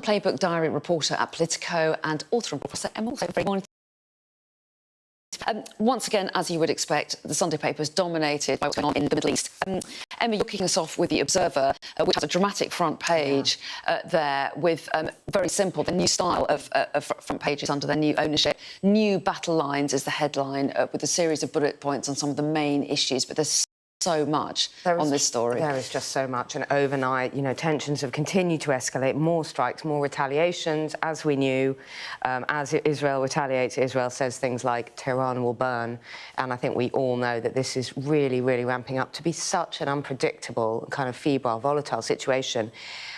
Playbook Diary reporter at Politico and author and Professor Emma. Very morning. Once again, as you would expect, the Sunday paper is dominated by what's going on in the Middle East. Emma, you're kicking us off with The Observer, which has a dramatic front page there with, very simple, the new style of front pages under their new ownership. New battle lines is the headline, with a series of bullet points on some of the main issues, but there's so much on this story. There is just so much, and overnight, you know, tensions have continued to escalate. More strikes, more retaliations, as we knew. As Israel retaliates, Israel says things like Tehran will burn, and I think we all know that this is really, really ramping up to be such an unpredictable, kind of febrile, volatile situation.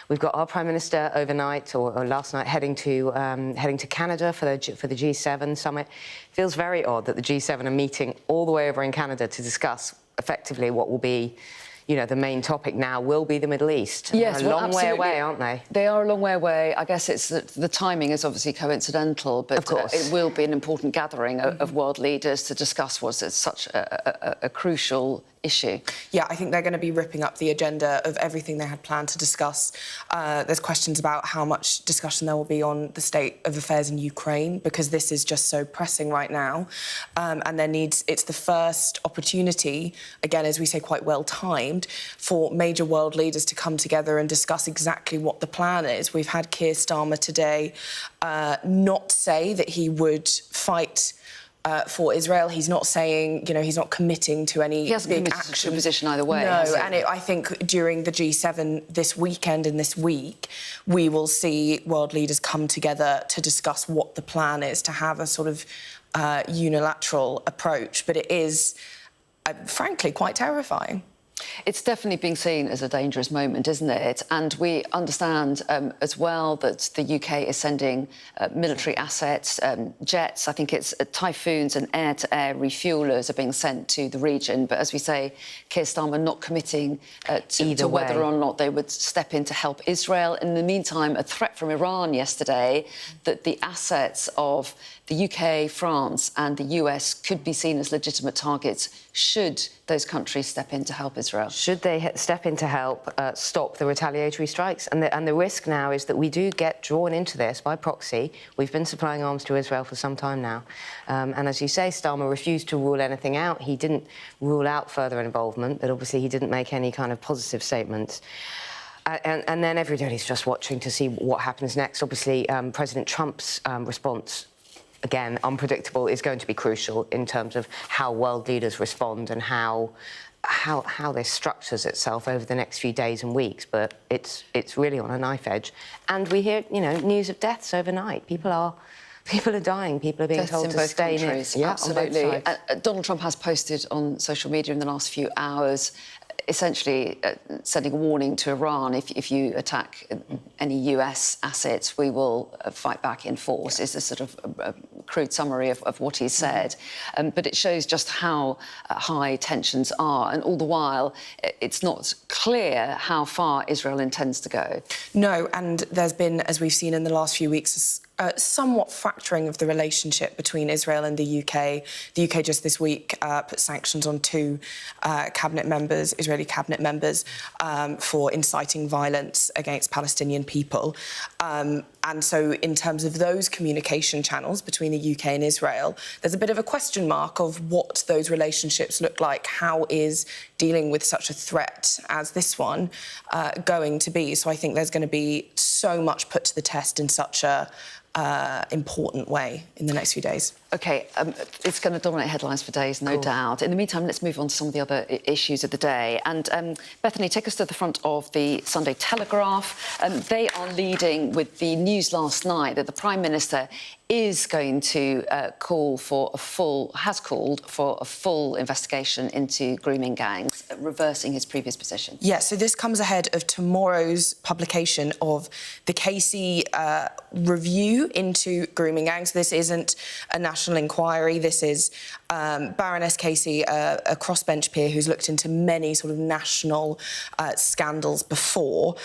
We've got our Prime Minister overnight, or last night, heading to Canada for the G7 summit. It feels very odd that the G7 are meeting all the way over in Canada to discuss effectively what will be, you know, the main topic now will be the Middle East. Yes, they're a long way away, aren't they? They are a long way away. I guess it's the timing is obviously coincidental, but of course. It will be an important gathering of world leaders to discuss what's such a crucial issue. Yeah, I think they're going to be ripping up the agenda of everything they had planned to discuss. There's questions about how much discussion there will be on the state of affairs in Ukraine, because this is just so pressing right now. And it's the first opportunity, again, as we say, quite well timed, for major world leaders to come together and discuss exactly what the plan is. We've had Keir Starmer today not say that he would fight for Israel. He's not saying, you know, he's not committing to any big action. To a position either way. No, and I think during the G7 this weekend and this week, we will see world leaders come together to discuss what the plan is, to have a sort of unilateral approach. But it is, frankly, quite terrifying. It's definitely being seen as a dangerous moment, isn't it? And we understand as well that the UK is sending military assets, jets. I think it's Typhoons and air-to-air refuelers are being sent to the region. But as we say, Keir Starmer not committing to whether or not they would step in to help Israel. In the meantime, a threat from Iran yesterday that the assets of the UK, France and the US could be seen as legitimate targets should those countries step in to help Israel. Should they step in to help stop the retaliatory strikes? And the risk now is that we do get drawn into this by proxy. We've been supplying arms to Israel for some time now. And as you say, Starmer refused to rule anything out. He didn't rule out further involvement, but obviously he didn't make any kind of positive statements. And then everybody's just watching to see what happens next. Obviously, President Trump's response, again, unpredictable, is going to be crucial in terms of how world leaders respond and how this structures itself over the next few days and weeks. But it's really on a knife edge. And we hear, you know, news of deaths overnight. People are dying. People are being told to stay in. Yeah, absolutely. Donald Trump has posted on social media in the last few hours, essentially sending a warning to Iran: if you attack any US assets, we will fight back in force. Is a sort of a crude summary of what he said. But it shows just how high tensions are, and all the while it's not clear how far Israel intends to go. No, and there's been, as we've seen in the last few weeks, somewhat fracturing of the relationship between Israel and the UK. The UK just this week put sanctions on two Israeli cabinet members, for inciting violence against Palestinian people. And so in terms of those communication channels between the UK and Israel, there's a bit of a question mark of what those relationships look like. How is dealing with such a threat as this one going to be? So I think there's going to be so much put to the test in such a important way in the next few days. OK, it's going to dominate headlines for days, no doubt. In the meantime, let's move on to some of the other issues of the day. And Bethany, take us to the front of the Sunday Telegraph. They are leading with the news last night that the Prime Minister is going to called for a full investigation into grooming gangs, reversing his previous position. Yeah, so this comes ahead of tomorrow's publication of the Casey review into grooming gangs. This isn't a national inquiry. This is Baroness Casey, a crossbench peer who's looked into many sort of national scandals before,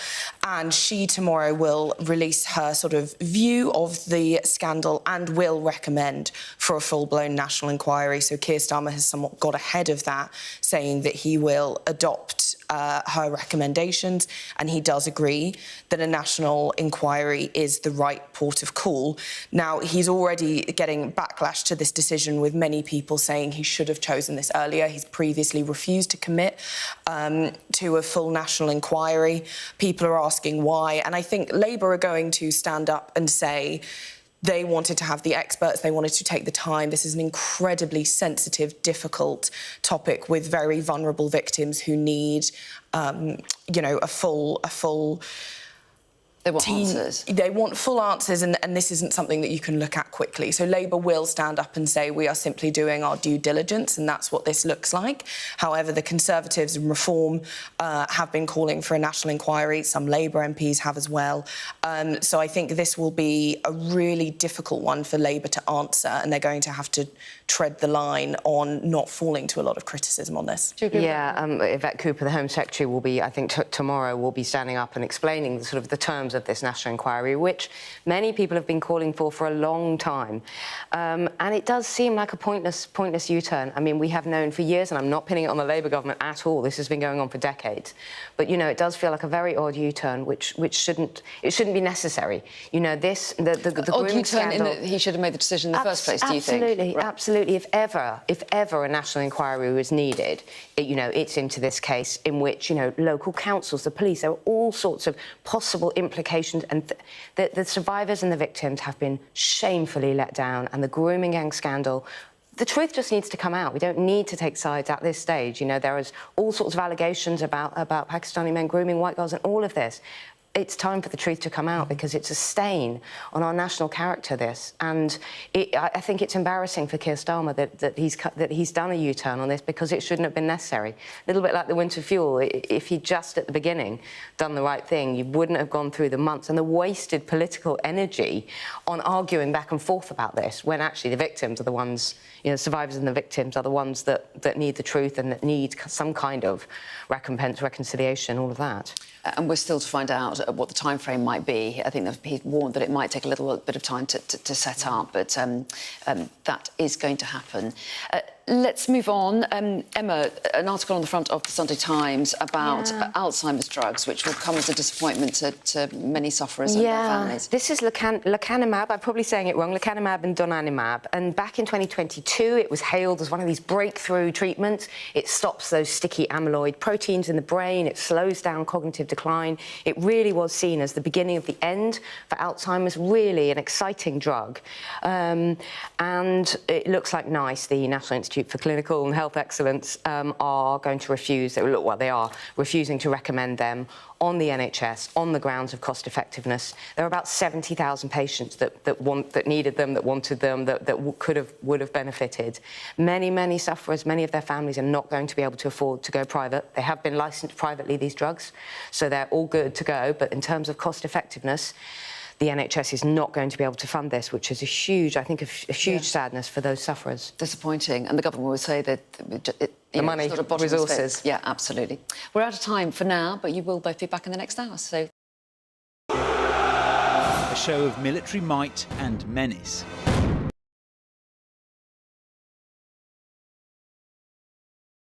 and she tomorrow will release her sort of view of the scandal and will recommend for a full-blown national inquiry. So Keir Starmer has somewhat got ahead of that, saying that he will adopt her recommendations, and he does agree that a national inquiry is the right port of call. Now, he's already getting backlash to this decision, with many people saying he should have chosen this earlier. He's previously refused to commit to a full national inquiry. People are asking why, and I think Labour are going to stand up and say they wanted to have the experts, they wanted to take the time. This is an incredibly sensitive, difficult topic with very vulnerable victims who need, you know, a full They want answers. They want full answers, and this isn't something that you can look at quickly. So Labour will stand up and say we are simply doing our due diligence, and that's what this looks like. However, the Conservatives and Reform have been calling for a national inquiry. Some Labour MPs have as well. So I think this will be a really difficult one for Labour to answer, and they're going to have to tread the line on not falling to a lot of criticism on this. Yeah, Yvette Cooper, the Home Secretary, will be, I think, tomorrow will be standing up and explaining sort of the terms of this national inquiry, which many people have been calling for a long time. And it does seem like a pointless U-turn. I mean, we have known for years, and I'm not pinning it on the Labour government at all, this has been going on for decades. But, you know, it does feel like a very odd U-turn, which shouldn't be necessary. You know, the odd grooming U-turn in scandal... that he should have made the decision in the first place, do you think? Absolutely, Right. absolutely. If ever a national inquiry was needed, you know, it's into this case in which, you know, local councils, the police, there are all sorts of possible implications, and the survivors and the victims have been shamefully let down, and the grooming gang scandal, the truth just needs to come out. We don't need to take sides at this stage. You know, there is all sorts of allegations about Pakistani men grooming white girls and all of this. It's time for the truth to come out, because it's a stain on our national character, this. And I think it's embarrassing for Keir Starmer that he's done a U-turn on this, because it shouldn't have been necessary. A little bit like the winter fuel. If he'd just at the beginning done the right thing, you wouldn't have gone through the months and the wasted political energy on arguing back and forth about this, when actually the victims are the ones, you know, survivors and the victims are the ones that need the truth and that need some kind of recompense, reconciliation, all of that. And we're still to find out what the time frame might be. I think that he's warned that it might take a little bit of time to set up, but that is going to happen. Let's move on. Emma, an article on the front of the Sunday Times about Alzheimer's drugs, which will come as a disappointment to many sufferers and their families. This is lecanemab. I'm probably saying it wrong. Lecanemab and donanemab. And back in 2022, it was hailed as one of these breakthrough treatments. It stops those sticky amyloid proteins in the brain. It slows down cognitive decline. It really was seen as the beginning of the end for Alzheimer's. Really an exciting drug. And it looks like NICE, the National Institute for Clinical and Health Excellence, are going to refuse. They are refusing to recommend them on the NHS on the grounds of cost effectiveness. There are about 70,000 patients that needed them, that wanted them, that would have benefited. Many sufferers, many of their families are not going to be able to afford to go private. They have been licensed privately, these drugs, so they're all good to go. But in terms of cost effectiveness, the NHS is not going to be able to fund this, which is a huge sadness for those sufferers. Disappointing. And the government would say that the money, it's not a bottomless resources. pit. Yeah, absolutely. We're out of time for now, but you will both be back in the next hour, so... A show of military might and menace.